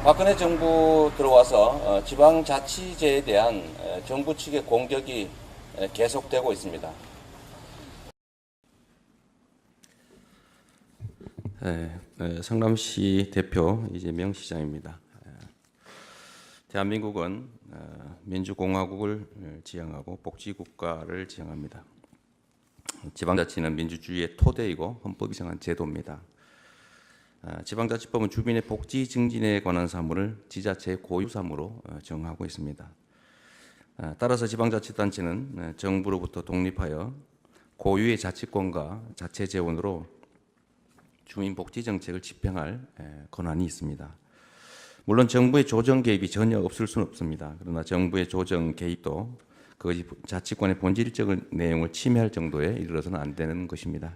박근혜 정부 들어와서 지방자치제에 대한 정부 측의 공격이 계속되고 있습니다. 성남시 대표 이재명 시장입니다. 대한민국은 민주공화국을 지향하고 복지국가를 지향합니다. 지방자치는 민주주의의 토대이고 헌법이 정한 제도입니다. 지방자치법은 주민의 복지 증진에 관한 사무를 지자체의 고유 사무로 정하고 있습니다. 따라서 지방자치단체는 정부로부터 독립하여 고유의 자치권과 자체 재원으로 주민 복지 정책을 집행할 권한이 있습니다. 물론 정부의 조정 개입이 전혀 없을 수는 없습니다. 그러나 정부의 조정 개입도 그것이 자치권의 본질적인 내용을 침해할 정도에 이르러서는 안 되는 것입니다.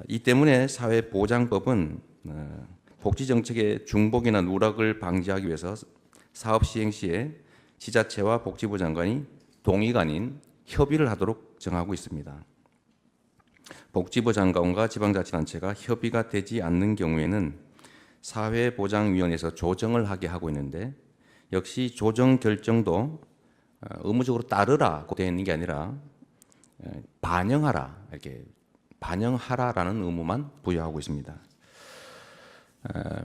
이 때문에 사회보장법은 복지정책의 중복이나 누락을 방지하기 위해서 사업 시행 시에 지자체와 복지부 장관이 동의가 아닌 협의를 하도록 정하고 있습니다. 복지부 장관과 지방자치단체가 협의가 되지 않는 경우에는 사회보장위원회에서 조정을 하게 하고 있는데, 역시 조정 결정도 의무적으로 따르라고 되어 있는 게 아니라 반영하라, 이렇게 반영하라라는 의무만 부여하고 있습니다.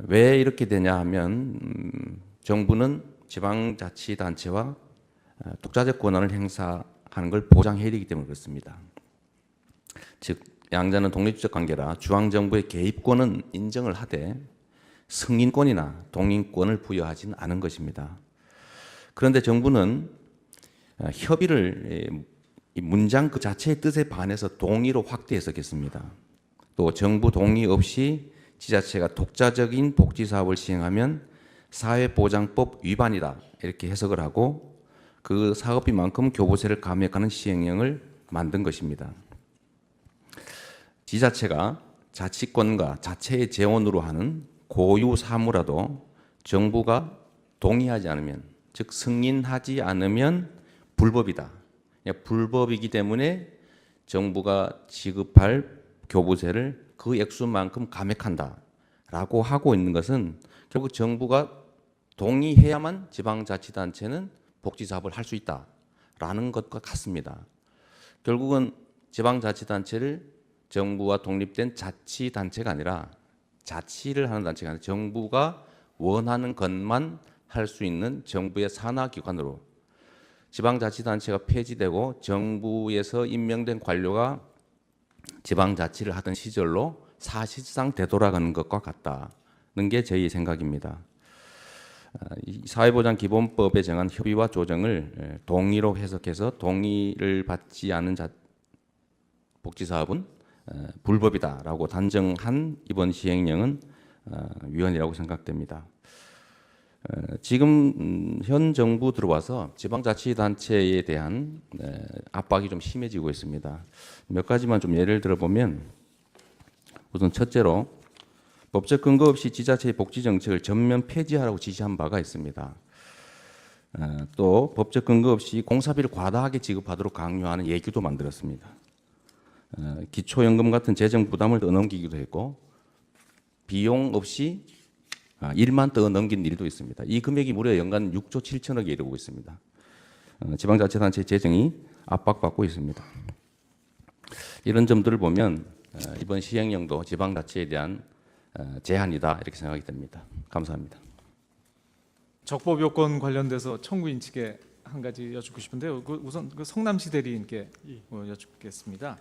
왜 이렇게 되냐 하면 정부는 지방자치단체와 독자적 권한을 행사하는 걸 보장해야 되기 때문에 그렇습니다. 즉 양자는 독립적 관계라 중앙정부의 개입권은 인정을 하되 승인권이나 동의권을 부여하지는 않은 것입니다. 그런데 정부는 협의를 이 문장 그 자체의 뜻에 반해서 동의로 확대 해석했습니다. 또 정부 동의 없이 지자체가 독자적인 복지사업을 시행하면 사회보장법 위반이다 이렇게 해석을 하고 그 사업비만큼 교부세를 감액하는 시행령을 만든 것입니다. 지자체가 자치권과 자체의 재원으로 하는 고유 사무라도 정부가 동의하지 않으면, 즉 승인하지 않으면 불법이다. 불법이기 때문에 정부가 지급할 교부세를 그 액수만큼 감액한다라고 하고 있는 것은 결국 정부가 동의해야만 지방자치단체는 복지사업을 할 수 있다라는 것과 같습니다. 결국은 지방자치단체를 정부와 독립된 자치단체가 아니라 자치를 하는 단체가 아니라 정부가 원하는 것만 할 수 있는 정부의 산하기관으로 지방자치단체가 폐지되고 정부에서 임명된 관료가 지방자치를 하던 시절로 사실상 되돌아가는 것과 같다는 게 저희 생각입니다. 사회보장기본법에 정한 협의와 조정을 동의로 해석해서 동의를 받지 않은 복지사업은 불법이다라고 단정한 이번 시행령은 위헌이라고 생각됩니다. 지금 현 정부 들어와서 지방자치단체에 대한 압박이 좀 심해지고 있습니다. 몇 가지만 좀 예를 들어보면, 우선 첫째로 법적 근거 없이 지자체의 복지정책을 전면 폐지하라고 지시한 바가 있습니다. 또 법적 근거 없이 공사비를 과다하게 지급하도록 강요하는 예규도 만들었습니다. 기초연금 같은 재정 부담을 떠넘기기도 했고 비용 없이 일만 떠넘긴 일도 있습니다. 이 금액이 무려 연간 6조 7천억에 이르고 있습니다. 지방자치단체 재정이 압박받고 있습니다. 이런 점들을 보면 이번 시행령도 지방자치에 대한 제한이다 이렇게 생각이 됩니다. 감사합니다. 적법 요건 관련돼서 청구인 측에 한 가지 여쭙고 싶은데요. 우선 성남시 대리인께 여쭙겠습니다.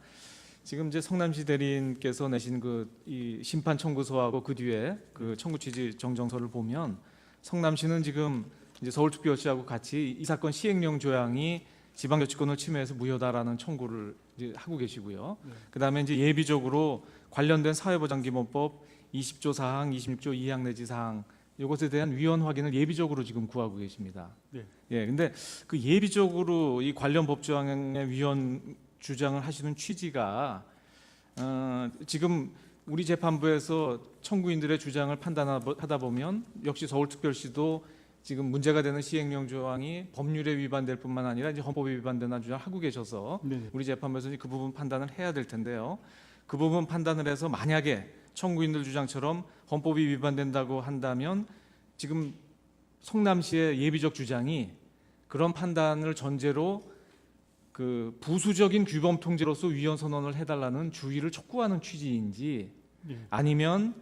지금 이제 성남시 대리인께서 내신 이 심판 청구서하고 그 뒤에 그 청구 취지 정정서를 보면 성남시는 지금 이제 서울특별시하고 같이 이 사건 시행령 조항이 지방자치권을 침해해서 무효다라는 청구를 이제 하고 계시고요. 그다음에 이제 예비적으로 관련된 사회보장기본법 20조 사항, 26조 2항 내지 사항 이것에 대한 위헌 확인을 예비적으로 지금 구하고 계십니다. 네. 예, 근데 그 예비적으로 이 관련 법조항의 위헌 주장을 하시는 취지가 지금 우리 재판부에서 청구인들의 주장을 판단하다 보면 역시 서울특별시도 지금 문제가 되는 시행령 조항이 법률에 위반될 뿐만 아니라 이제 헌법에 위반되는 주장을 하고 계셔서 네. 우리 재판부에서 그 부분 판단을 해야 될 텐데요. 그 부분 판단을 해서 만약에 청구인들 주장처럼 헌법이 위반된다고 한다면 지금 성남시의 예비적 주장이 그런 판단을 전제로 그 부수적인 규범 통제로서 위헌 선언을 해달라는 주의를 촉구하는 취지인지 예. 아니면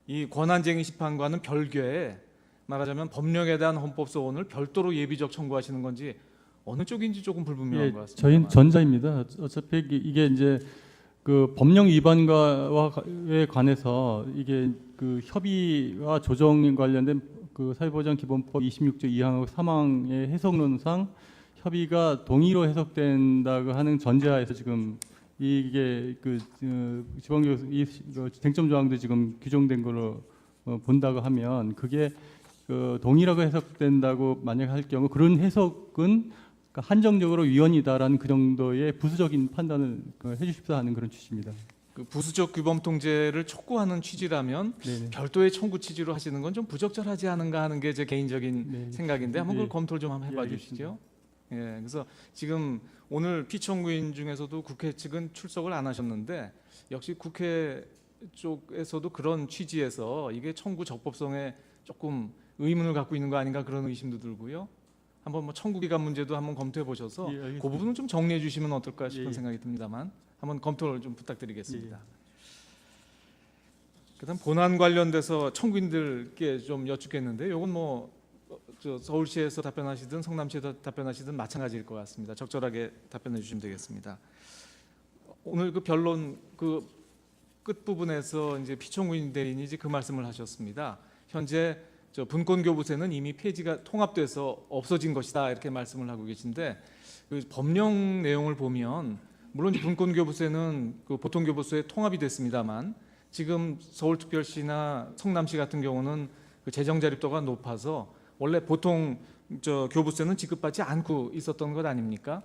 이 권한쟁의 심판과는 별개의 말하자면 법령에 대한 헌법소원을 별도로 예비적 청구하시는 건지 어느 쪽인지 조금 불분명한 예, 것 같습니다. 저희는 전자입니다. 어차피 이게 이제 그 법령 위반과에 관해서 이게 그 협의와 조정에 관련된 그 사회보장기본법 26조 2항 3항의 해석론상 협의가 동의로 해석된다고 하는 전제하에서 지금 이게 그 지방교 이 쟁점 조항도 지금 규정된 걸로 본다고 하면 그게 그 동의라고 해석된다고 만약 할 경우 그런 해석은 한정적으로 위헌이다라는 그 정도의 부수적인 판단을 해주십사 하는 그런 취지입니다. 그 부수적 규범 통제를 촉구하는 취지라면 네네. 별도의 청구 취지로 하시는 건 좀 부적절하지 않은가 하는 게 제 개인적인 네. 생각인데 한번 네. 그걸 검토를 좀 한번 예, 해봐주시죠. 예, 그래서 지금 오늘 피청구인 중에서도 국회 측은 출석을 안 하셨는데 역시 국회 쪽에서도 그런 취지에서 이게 청구 적법성에 조금 의문을 갖고 있는 거 아닌가 그런 의심도 들고요. 한번 뭐 청구 기간 문제도 한번 검토해 보셔서 예, 알겠습니다. 그 부분은 좀 정리해 주시면 어떨까 싶은 예, 예. 생각이 듭니다만 한번 검토를 좀 부탁드리겠습니다. 예. 그다음 본안 관련돼서 청구인들께 좀 여쭙겠는데 이건 뭐 저 서울시에서 답변하시든 성남시에서 답변하시든 마찬가지일 것 같습니다. 적절하게 답변해 주시면 되겠습니다. 오늘 그 변론 그 끝 부분에서 이제 피청구인 대리인이 이제 그 말씀을 하셨습니다. 현재 저 분권교부세는 이미 폐지가 통합돼서 없어진 것이다 이렇게 말씀을 하고 계신데 그 법령 내용을 보면 물론 이제 분권교부세는 그 보통교부세에 통합이 됐습니다만 지금 서울특별시나 성남시 같은 경우는 그 재정 자립도가 높아서 원래 보통 저 교부세는 지급받지 않고 있었던 것 아닙니까?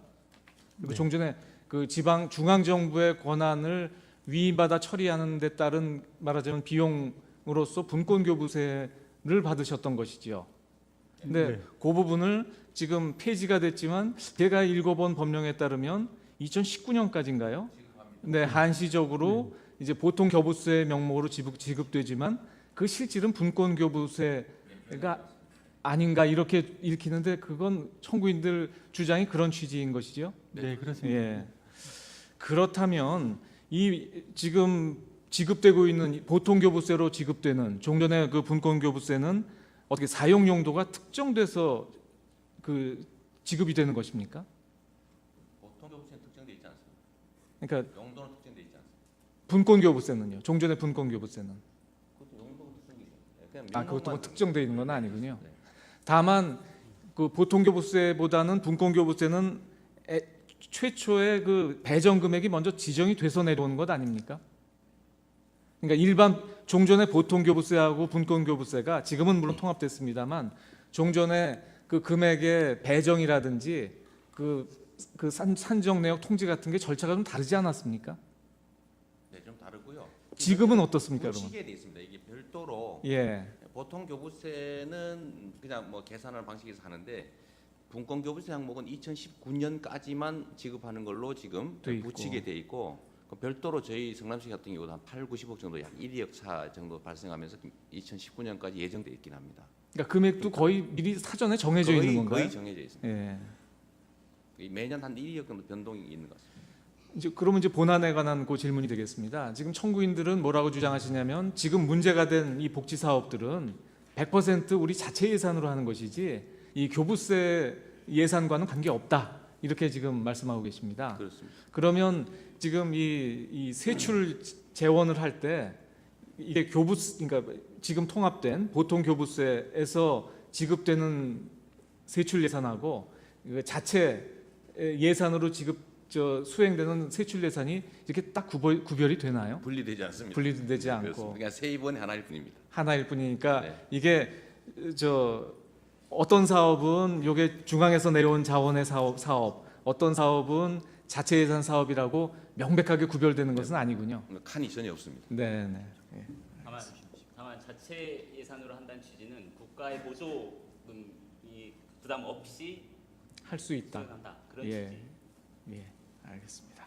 그리고 네. 종전에 그 지방 중앙 정부의 권한을 위임받아 처리하는 데 따른 말하자면 비용으로서 분권교부세를 받으셨던 것이지요. 근데 네. 그 부분을 지금 폐지가 됐지만 제가 읽어본 법령에 따르면 2019년까지인가요? 네, 한시적으로 이제 보통 교부세 명목으로 지급되지만 그 실질은 분권교부세가 아닌가 이렇게 읽히는데 그건 청구인들 주장이 그런 취지인 것이죠. 네, 그렇습니다. 예. 그렇다면 이 지금 지급되고 있는 보통교부세로 지급되는 종전의 그 분권교부세는 어떻게 사용 용도가 특정돼서 그 지급이 되는 것입니까? 보통 교부세는 특정돼 있지 않습니다. 그러니까 용도는 특정돼 있지 않습니다. 분권교부세는요. 종전의 분권교부세는 그것도 용도가 특정돼 있어요. 그냥 그것도 뭐 명목만 특정돼 있는 건 아니군요. 네. 다만 그 보통교부세보다는 분권교부세는 최초의 그 배정 금액이 먼저 지정이 돼서 내려오는 것 아닙니까? 그러니까 일반 종전의 보통교부세하고 분권교부세가 지금은 물론 통합됐습니다만 종전의 그 금액의 배정이라든지 그 산정 내역 통지 같은 게 절차가 좀 다르지 않았습니까? 네, 좀 다르고요. 지금은 어떻습니까, 그러면? 시기에 돼 있습니다. 이게 별도로 예, 보통 교부세는 그냥 뭐 계산하는 방식에서 하는데 분권교부세 항목은 2019년까지만 지급하는 걸로 지금 돼 있고. 붙이게 돼 있고 그 별도로 저희 성남시 같은 경우도 한 8, 90억 정도 약 1억 차 정도 발생하면서 2019년까지 예정돼 있긴 합니다. 그러니까 금액도 거의 미리 사전에 정해져 있는 건가요? 거의 정해져 있습니다. 예. 매년 한 1억 정도 변동이 있는 것 같습니다. 이제 그러면 이제 본안에 관한 그 질문이 되겠습니다. 지금 청구인들은 뭐라고 주장하시냐면 지금 문제가 된 이 복지 사업들은 100% 우리 자체 예산으로 하는 것이지 이 교부세 예산과는 관계 없다 이렇게 지금 말씀하고 계십니다. 그렇습니다. 그러면 지금 이 세출 재원을 할 때 이게 그러니까 지금 통합된 보통 교부세에서 지급되는 세출 예산하고 그 자체 예산으로 수행되는 세출 예산이 이렇게 딱 구별이 되나요? 분리되지 않습니다. 분리되지 않고 그렇습니다. 그냥 세입원이 하나일 뿐입니다. 하나일 뿐이니까 네. 이게 어떤 사업은 이게 중앙에서 내려온 자원의 사업, 어떤 사업은 자체 예산 사업이라고 명백하게 구별되는 것은 아니군요. 칸이 전혀 없습니다. 네, 네. 예. 다만 자체 예산으로 한다는 취지는 국가의 보조금이 부담 없이 할 수 있다. 수행한다 그런 예, 취지. 예, 알겠습니다.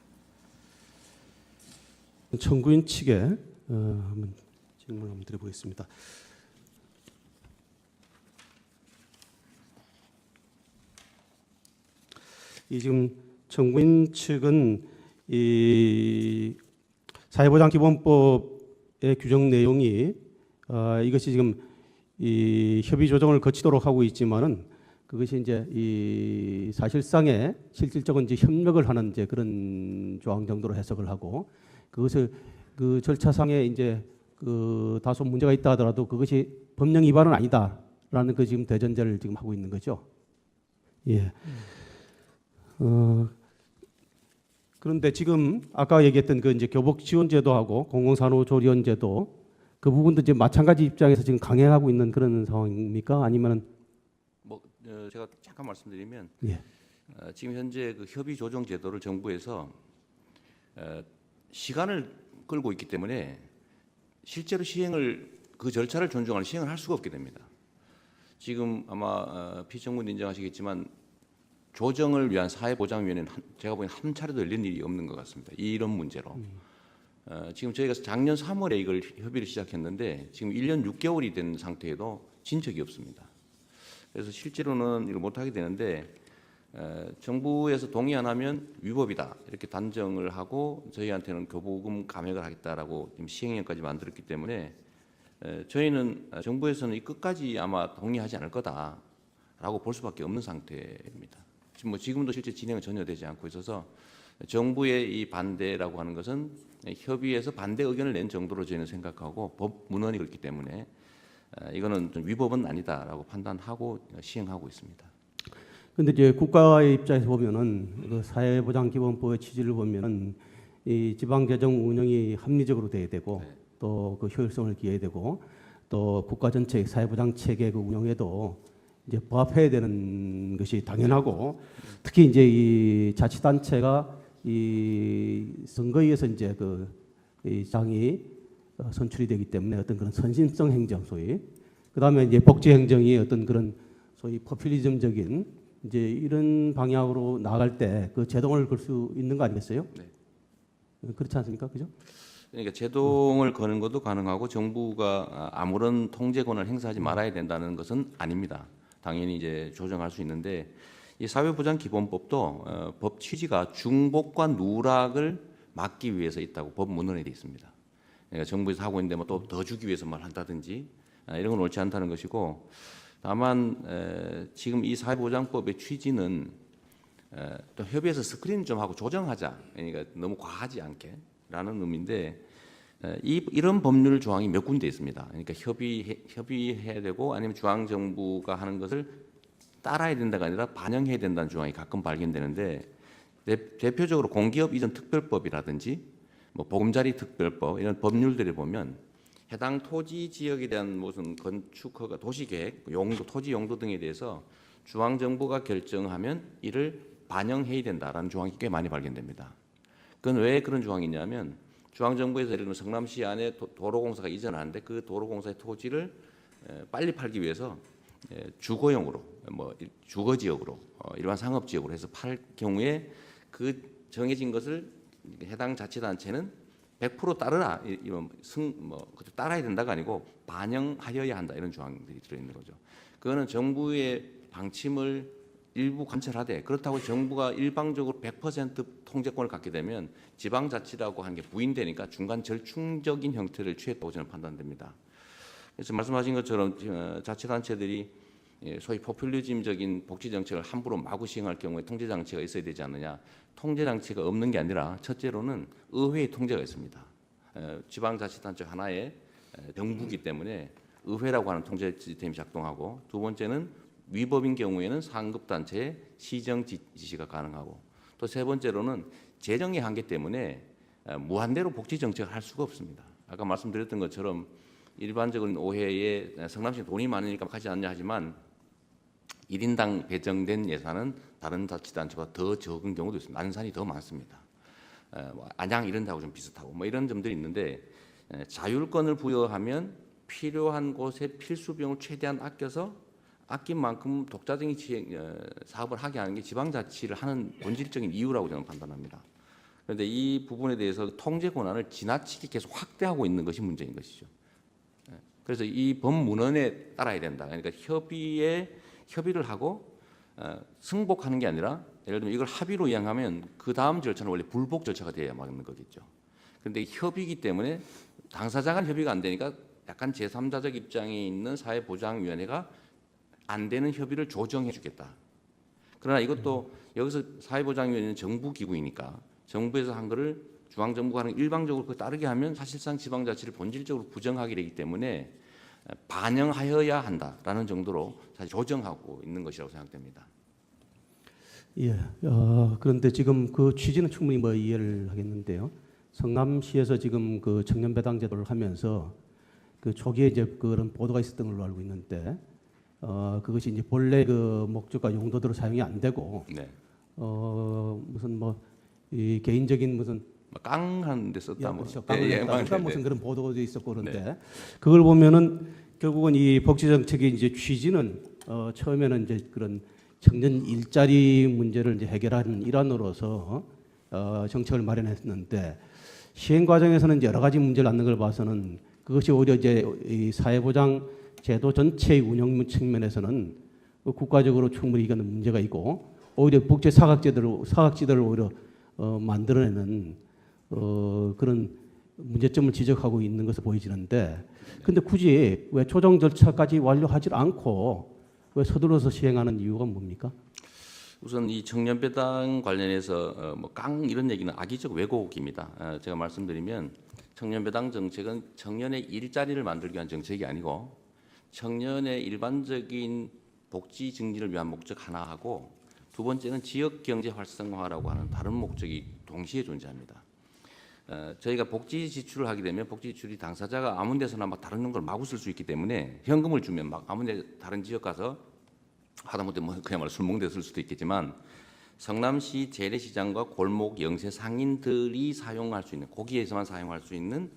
청구인 측에 한번 질문 한번 드려보겠습니다. 이 지금 정부인 측은 이 사회보장기본법의 규정 내용이 이것이 지금 이 협의 조정을 거치도록 하고 있지만은 그것이 이제 이 사실상의 실질적인 이제 협력을 하는 이제 그런 조항 정도로 해석을 하고 그것을 그 절차상에 이제 그 다소 문제가 있다 하더라도 그것이 법령 위반은 아니다라는 그 지금 대전제를 지금 하고 있는 거죠. 예. 그런데 지금 아까 얘기했던 그 이제 교복 지원 제도하고 공공산후 조리원 제도 그 부분도 이제 마찬가지 입장에서 지금 강행하고 있는 그런 상황입니까? 아니면은 제가 잠깐 말씀드리면 예. 지금 현재 그 협의 조정 제도를 정부에서 시간을 끌고 있기 때문에 실제로 시행을 그 절차를 존중하는 시행을 할 수가 없게 됩니다. 지금 아마 피청군 인정하시겠지만 조정을 위한 사회보장위원회는 제가 보기엔 한 차례도 열린 일이 없는 것 같습니다. 이런 문제로. 지금 저희가 작년 3월에 이걸 협의를 시작했는데 지금 1년 6개월이 된 상태에도 진 적이 없습니다. 그래서 실제로는 이걸 못하게 되는데 정부에서 동의 안 하면 위법이다 이렇게 단정을 하고 저희한테는 교부금 감액을 하겠다라고 지금 시행령까지 만들었기 때문에 저희는 정부에서는 이 끝까지 아마 동의하지 않을 거다라고 볼 수밖에 없는 상태입니다. 지금도 실제 진행은 전혀 되지 않고 있어서 정부의 이 반대라고 하는 것은 협의에서 반대 의견을 낸 정도로 저희는 생각하고 법 문헌이 그렇기 때문에 이거는 좀 위법은 아니다라고 판단하고 시행하고 있습니다. 근데 이제 국가의 입장에서 보면은 그 사회보장기본법의 취지를 보면은 이 지방재정 운영이 합리적으로 돼야 되고 네. 또 그 효율성을 기해야 되고 또 국가 전체 사회보장 체계 그 운영에도 이제 부합해야 되는 것이 당연하고 특히 이제 이 자치단체가 이 선거에서 이제 이 장이 선출이 되기 때문에 어떤 그런 선심성 행정 소위 그다음에 이제 복지 행정이 어떤 그런 소위 포퓰리즘적인 이제 이런 방향으로 나아갈 때 그 제동을 걸 수 있는 거 아니겠어요? 네. 그렇지 않습니까? 그죠? 그러니까 제동을 거는 것도 가능하고 정부가 아무런 통제 권한을 행사하지 말아야 된다는 것은 아닙니다. 당연히 이제 조정할 수 있는데 이 사회보장기본법도 법 취지가 중복과 누락을 막기 위해서 있다고 법 문헌에 되어 있습니다. 그러니까 정부에서 하고 있는데 뭐 또 더 주기 위해서 말 한다든지 이런 건 옳지 않다는 것이고 다만 지금 이 사회보장법의 취지는 또 협의해서 스크린 좀 하고 조정하자. 그러니까 너무 과하지 않게라는 의미인데 이런 법률 조항이 몇 군데 있습니다. 그러니까 협의해야 되고 아니면 중앙 정부가 하는 것을 따라야 된다가 아니라 반영해야 된다는 조항이 가끔 발견되는데 대표적으로 공기업 이전 특별법이라든지 뭐 보금자리 특별법 이런 법률들을 보면 해당 토지 지역에 대한 무슨 건축 허가, 도시계획, 용도, 토지 용도 등에 대해서 중앙 정부가 결정하면 이를 반영해야 된다라는 조항이 꽤 많이 발견됩니다. 그건 왜 그런 조항이 있냐면 중앙 정부에서 예를 들면 성남시 안에 도로공사가 이전하는데 그 도로공사의 토지를 빨리 팔기 위해서 주거용으로, 뭐 주거 지역으로, 일반 상업 지역으로 해서 팔 경우에 그 정해진 것을 해당 자치단체는 100% 따르라 이런 따라야 된다가 아니고 반영하여야 한다 이런 조항들이 들어있는 거죠. 그거는 정부의 방침을 일부 관철하되 그렇다고 정부가 일방적으로 100% 통제권을 갖게 되면 지방자치라고 하는 게 부인되니까 중간 절충적인 형태를 취했다고 저는 판단됩니다. 그래서 말씀하신 것처럼 자치단체들이 소위 포퓰리즘적인 복지 정책을 함부로 마구 시행할 경우에 통제 장치가 있어야 되지 않느냐. 통제 장치가 없는 게 아니라 첫째로는 의회의 통제가 있습니다. 지방자치단체 하나의 정부이기 때문에 의회라고 하는 통제 시스템이 작동하고 두 번째는 위법인 경우에는 상급 단체의 시정 지시가 가능하고 또 세 번째로는 재정의 한계 때문에 무한대로 복지 정책을 할 수가 없습니다. 아까 말씀드렸던 것처럼 일반적인 오해에 성남시 돈이 많으니까 하지 않냐 하지만 1인당 배정된 예산은 다른 자치단체보다 더 적은 경우도 있습니다. 안산이 더 많습니다. 안양 이런 데하고 좀 비슷하고 뭐 이런 점들이 있는데 자율권을 부여하면 필요한 곳에 필수 비용을 최대한 아껴서 아낀 만큼 독자적인 사업을 하게 하는 게 지방자치를 하는 본질적인 이유라고 저는 판단합니다. 그런데 이 부분에 대해서 통제 권한을 지나치게 계속 확대하고 있는 것이 문제인 것이죠. 그래서 이 법 문헌에 따라야 된다. 그러니까 협의를 하고 승복하는 게 아니라 예를 들면 이걸 합의로 이행하면 그 다음 절차는 원래 불복 절차가 돼야 맞는 거겠죠. 그런데 협의이기 때문에 당사자 간 협의가 안 되니까 약간 제3자적 입장에 있는 사회보장위원회가 안 되는 협의를 조정해 주겠다. 그러나 이것도 여기서 사회보장위원회는 정부 기구이니까 정부에서 한 거를 중앙정부가 하는 일방적으로 그 따르게 하면 사실상 지방자치를 본질적으로 부정하게 되기 때문에 반영하여야 한다라는 정도로 사실 조정하고 있는 것이라고 생각됩니다. 예. 그런데 지금 그 취지는 충분히 뭐 이해를 하겠는데요. 성남시에서 지금 그 청년 배당 제도를 하면서 그 초기에 이제 그런 보도가 있었던 걸로 알고 있는데 그것이 이제 본래 그 목적과 용도대로 사용이 안 되고 네. 무슨 뭐 이 개인적인 무슨 깡하는 데 썼다. 그렇죠. 예, 깡을 무슨 그런 보도도 있었고 그런데 그걸 보면은 결국은 이 복지 정책의 이제 취지는 처음에는 이제 그런 청년 일자리 문제를 이제 해결하는 일환으로서 정책을 마련했는데 시행 과정에서는 이제 여러 가지 문제를 안는 걸 봐서는 그것이 오히려 이제 이 사회보장 제도 전체의 운영 측면에서는 국가적으로 충분히 이거는 문제가 있고 오히려 복지 사각지대를 오히려 만들어내는 그런 문제점을 지적하고 있는 것으로 보이지는데 근데 굳이 왜 조정 절차까지 완료하지 않고 왜 서둘러서 시행하는 이유가 뭡니까? 우선 이 청년 배당 관련해서 뭐 깡 이런 얘기는 악의적 왜곡입니다. 제가 말씀드리면 청년 배당 정책은 청년의 일자리를 만들기 위한 정책이 아니고 청년의 일반적인 복지 증진을 위한 목적 하나 하고 두 번째는 지역 경제 활성화라고 하는 다른 목적이 동시에 존재합니다. 저희가 복지 지출을 하게 되면 복지 지출이 당사자가 아무 데서나 막 다른 걸 마구 쓸 수 있기 때문에 현금을 주면 막 아무 데 다른 지역 가서 하다못해 뭐 그야말로 술 먹는 데 쓸 수도 있겠지만 성남시 재래시장과 골목 영세 상인들이 사용할 수 있는 거기에서만 사용할 수 있는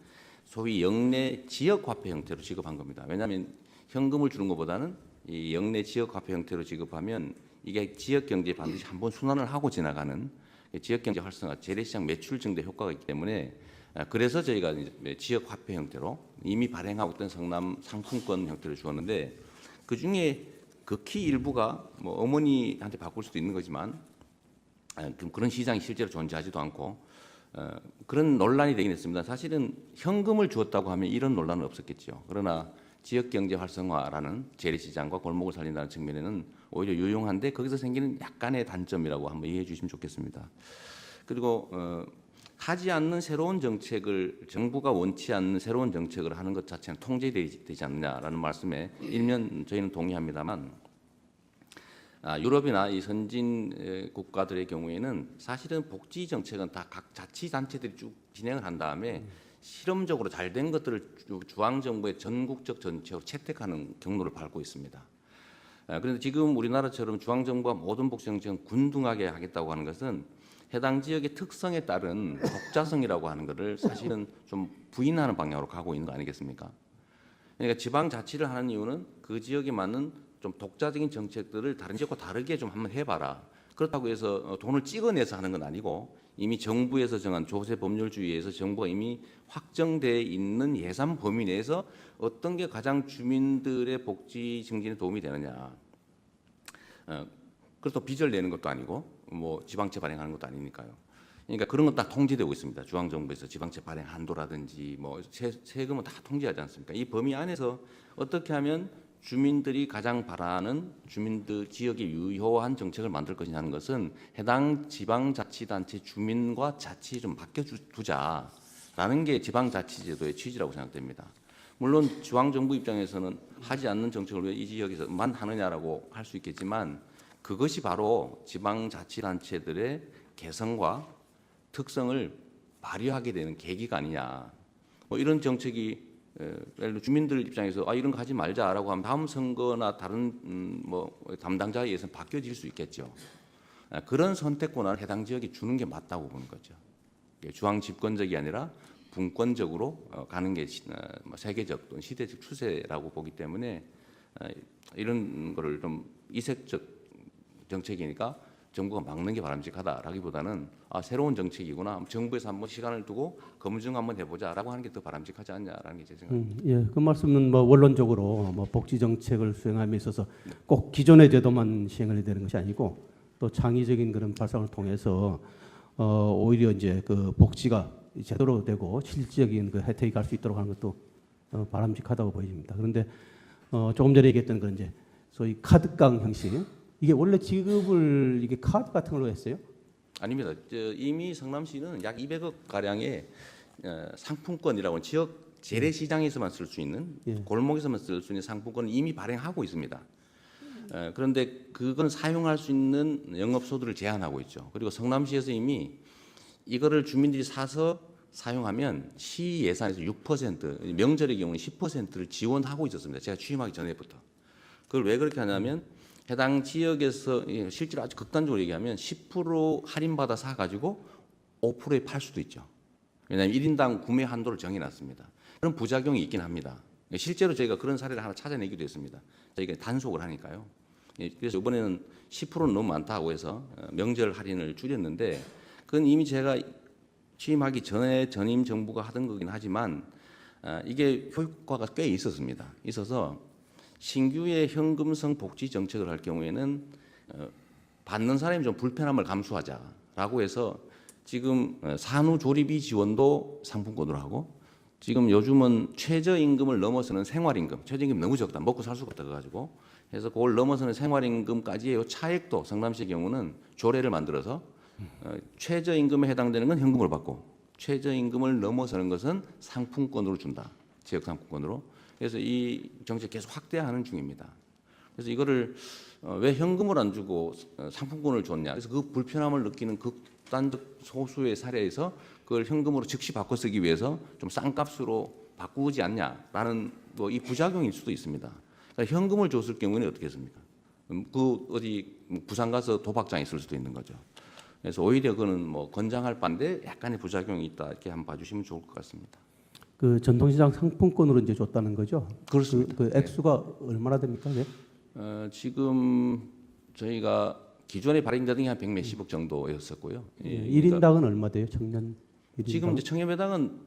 소위 영내 지역 화폐 형태로 지급한 겁니다. 왜냐하면 현금을 주는 것보다는 이 영내 지역 화폐 형태로 지급하면 이게 지역 경제에 반드시 한번 순환을 하고 지나가는 지역 경제 활성화, 재래시장 매출 증대 효과가 있기 때문에 그래서 저희가 이제 지역 화폐 형태로 이미 발행하고 있던 성남 상품권 형태로 주었는데 그 중에 극히 일부가 뭐 어머니한테 바꿀 수도 있는 거지만 그런 시장이 실제로 존재하지도 않고 그런 논란이 되긴 했습니다. 사실은 현금을 주었다고 하면 이런 논란은 없었겠죠. 그러나 지역 경제 활성화라는 재래시장과 골목을 살린다는 측면에는 오히려 유용한데 거기서 생기는 약간의 단점이라고 한번 이해해 주시면 좋겠습니다. 그리고 하지 않는 새로운 정책을 정부가 원치 않는 새로운 정책을 하는 것 자체는 통제되지 않느냐라는 말씀에 일면 저희는 동의합니다만 유럽이나 이 선진 국가들의 경우에는 사실은 복지 정책은 다 각 자치단체들이 쭉 진행을 한 다음에 실험적으로 잘 된 것들을 중앙정부의 전국적 정책으로 채택하는 경로를 밟고 있습니다. 그런데 지금 우리나라처럼 중앙정부가 모든 복지 정책은 균등하게 하겠다고 하는 것은 해당 지역의 특성에 따른 독자성이라고 하는 것을 사실은 좀 부인하는 방향으로 가고 있는 거 아니겠습니까? 그러니까 지방자치를 하는 이유는 그 지역에 맞는 좀 독자적인 정책들을 다른 지역과 다르게 좀 한번 해봐라. 그렇다고 해서 돈을 찍어내서 하는 건 아니고 이미 정부에서 정한 조세 법률주의에서 정부가 이미 확정돼 있는 예산 범위 내에서 어떤 게 가장 주민들의 복지 증진에 도움이 되느냐. 그렇다고 빚을 내는 것도 아니고 뭐 지방채 발행하는 것도 아니니까요. 그러니까 그런 건 다 통제되고 있습니다. 중앙정부에서 지방채 발행 한도라든지 뭐 세금은 다 통제하지 않습니까? 이 범위 안에서 어떻게 하면 주민들이 가장 바라는 주민들 지역에 유효한 정책을 만들 것이냐는 것은 해당 지방자치단체 주민과 자치에 좀 맡겨두자라는 게 지방자치제도의 취지라고 생각됩니다. 물론 중앙정부 입장에서는 하지 않는 정책을 왜 이 지역에서만 하느냐라고 할 수 있겠지만 그것이 바로 지방자치단체들의 개성과 특성을 발휘하게 되는 계기가 아니냐. 뭐 이런 정책이 예를 들어 주민들 입장에서 이런 거 하지 말자라고 하면 다음 선거나 다른 뭐 담당자에 의해서 바뀌어질 수 있겠죠. 그런 선택 권한을 해당 지역에 주는 게 맞다고 보는 거죠. 중앙 집권적이 아니라 분권적으로 가는 게 세계적 또는 시대적 추세라고 보기 때문에 이런 거를 좀 이색적 정책이니까 정부가 막는 게 바람직하다라기보다는 새로운 정책이구나. 정부에서 한번 시간을 두고 검증 한번 해보자라고 하는 게 더 바람직하지 않냐라는 게 제 생각입니다. 예, 그 말씀은 뭐 원론적으로 뭐 복지 정책을 수행함에 있어서 꼭 기존의 제도만 시행을 해야 되는 것이 아니고 또 창의적인 그런 발상을 통해서 오히려 이제 그 복지가 제대로 되고 실질적인 그 혜택이 갈 수 있도록 하는 것도 바람직하다고 보입니다. 그런데 조금 전에 얘기했던 그런 이제 소위 카드깡 형식 이게 원래 지급을 이게 카드 같은 걸로 했어요? 아닙니다. 이미 성남시는 약 200억 가량의 상품권이라고 지역 재래시장에서만 쓸 수 있는 예. 골목에서만 쓸 수 있는 상품권을 이미 발행하고 있습니다. 그런데 그건 사용할 수 있는 영업소들을 제한하고 있죠. 그리고 성남시에서 이미 이거를 주민들이 사서 사용하면 시 예산에서 6%, 명절의 경우는 10%를 지원하고 있었습니다. 제가 취임하기 전에부터. 그걸 왜 그렇게 하냐면 해당 지역에서 실제로 아주 극단적으로 얘기하면 10% 할인받아 사가지고 5%에 팔 수도 있죠. 왜냐하면 1인당 구매 한도를 정해놨습니다. 그런 부작용이 있긴 합니다. 실제로 저희가 그런 사례를 하나 찾아내기도 했습니다. 저희가 단속을 하니까요. 그래서 이번에는 10%는 너무 많다고 해서 명절 할인을 줄였는데 그건 이미 제가 취임하기 전에 전임 정부가 하던 거긴 하지만 이게 효과가 꽤 있었습니다. 있어서 신규의 현금성 복지 정책을 할 경우에는 받는 사람이 좀 불편함을 감수하자라고 해서 지금 산후조리비 지원도 상품권으로 하고 지금 요즘은 최저임금을 넘어서는 생활임금, 최저임금 너무 적다, 먹고 살 수가 없다 그래가지고 해서 그걸 넘어서는 생활임금까지의 요 차액도 성남시의 경우는 조례를 만들어서 최저임금에 해당되는 건 현금으로 받고 최저임금을 넘어서는 것은 상품권으로 준다, 지역 상품권으로. 그래서 이 정책 계속 확대하는 중입니다. 그래서 이거를 왜 현금을 안 주고 상품권을 줬냐? 그래서 그 불편함을 느끼는 극단적 소수의 사례에서 그걸 현금으로 즉시 바꿔 쓰기 위해서 좀 싼 값으로 바꾸지 않냐라는 뭐 이 부작용일 수도 있습니다. 그러니까 현금을 줬을 경우에는 어떻게 했습니까? 그 어디 부산 가서 도박장에 있을 수도 있는 거죠. 그래서 오히려 그거는 뭐 권장할 바인데 약간의 부작용이 있다 이렇게 한번 봐주시면 좋을 것 같습니다. 그 전통시장 상품권으로 이제 줬다는 거죠? 그렇습니다. 그 액수가 얼마나 됩니까? 네? 지금 저희가 기존에 발행되던 게 한 100몇십억 정도였었고요. 예, 그러니까 1인당은 얼마 돼요? 청년 1인당? 지금 이제 청년배당은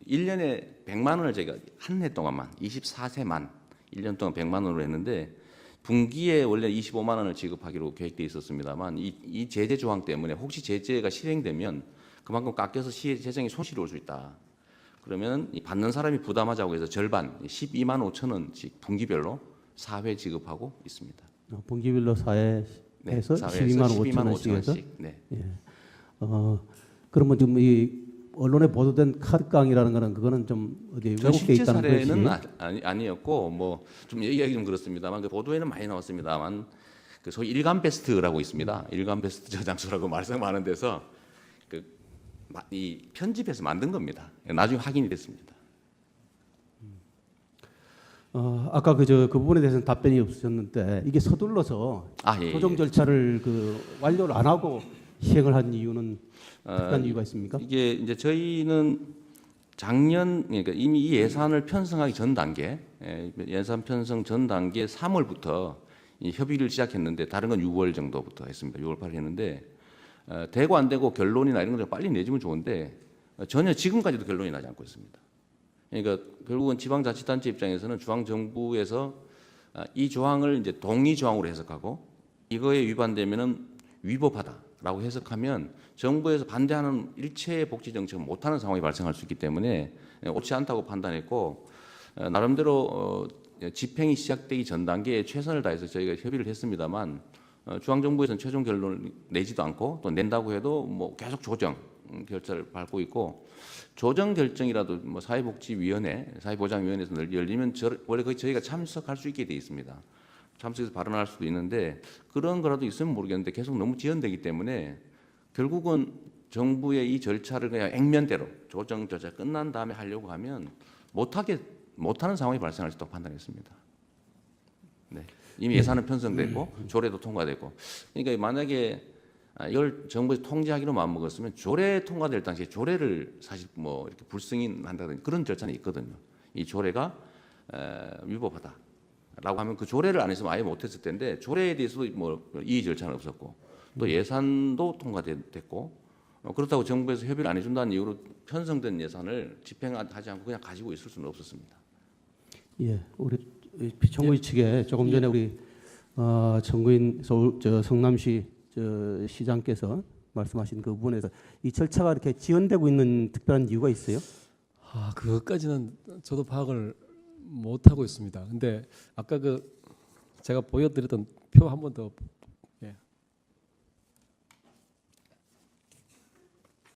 1년에 100만 원을 저희가 한 해 동안만 24세만 1년 동안 100만 원으로 했는데 분기에 원래 25만 원을 지급하기로 계획돼 있었습니다만 이 제재 조항 때문에 혹시 제재가 실행되면 그만큼 깎여서 시의 재정에 손실이 올 수 있다. 그러면 이 받는 사람이 부담하자고 해서 절반 12만 5천 원씩 분기별로 4회 지급하고 있습니다. 분기별로 4회에서 네, 12만 5천 원씩 해서? 네. 예. 그러면 지금 이 언론에 보도된 카드깡이라는 거는 그거는 좀 어디 전 왜곡돼 실제 있다는 것이 사례는 아니었고 뭐 좀 얘기하기 좀 그렇습니다만 그 보도에는 많이 나왔습니다만 그 소위 일간 베스트라고 있습니다. 일간 베스트 저장소라고 말씀하는 데서 이 편집해서 만든 겁니다. 나중에 확인이 됐습니다. 아까 그 부분에 대해서는 답변이 없으셨는데 이게 서둘러서 예. 조정 절차를 그 완료를 안 하고 시행을 한 이유는 특별한 이유가 있습니까? 이게 이제 저희는 작년 그러니까 이미 이 예산을 편성하기 전 단계, 예산 편성 전 단계 3월부터 이 협의를 시작했는데 다른 건 6월 정도부터 했습니다. 6월 8일 했는데 되고 안 되고 결론이나 이런 걸 빨리 내주면 좋은데 전혀 지금까지도 결론이 나지 않고 있습니다. 그러니까 결국은 지방자치단체 입장에서는 중앙정부에서 이 조항을 이제 동의 조항으로 해석하고 이거에 위반되면은 위법하다라고 해석하면 정부에서 반대하는 일체의 복지 정책을 못하는 상황이 발생할 수 있기 때문에 옳지 않다고 판단했고 나름대로 집행이 시작되기 전 단계에 최선을 다해서 저희가 협의를 했습니다만 중앙정부에서는 최종 결론을 내지도 않고 또 낸다고 해도 뭐 계속 조정 결정을 밟고 있고 조정 결정이라도 뭐 사회복지위원회, 사회보장위원회에서 열리면 원래 거기 저희가 참석할 수 있게 돼 있습니다. 참석해서 발언할 수도 있는데 그런 거라도 있으면 모르겠는데 계속 너무 지연되기 때문에 결국은 정부의 이 절차를 그냥 액면대로 조정 절차 끝난 다음에 하려고 하면 못하는 상황이 발생할 수 있다고 판단했습니다. 네. 이미 예산은 편성됐고 조례도 통과됐고 그러니까 만약에 이걸 정부에서 통제하기로 마음먹었으면 조례 통과될 당시에 조례를 사실 뭐 이렇게 불승인한다든지 그런 절차는 있거든요. 이 조례가 위법하다라고 하면 그 조례를 안 했으면 아예 못했을 텐데 조례에 대해서도 뭐 이의 절차는 없었고 또 예산도 통과됐고 그렇다고 정부에서 협의를 안 해준다는 이유로 편성된 예산을 집행하지 않고 그냥 가지고 있을 수는 없었습니다. 예, 우리 청구인 측에 조금 전에 우리 청구인 성남시 저 시장께서 말씀하신 그 부분에서 이 절차가 이렇게 지연되고 있는 특별한 이유가 있어요? 그것까지는 저도 파악을 못 하고 있습니다. 근데 아까 그 제가 보여드렸던 표 한 번 더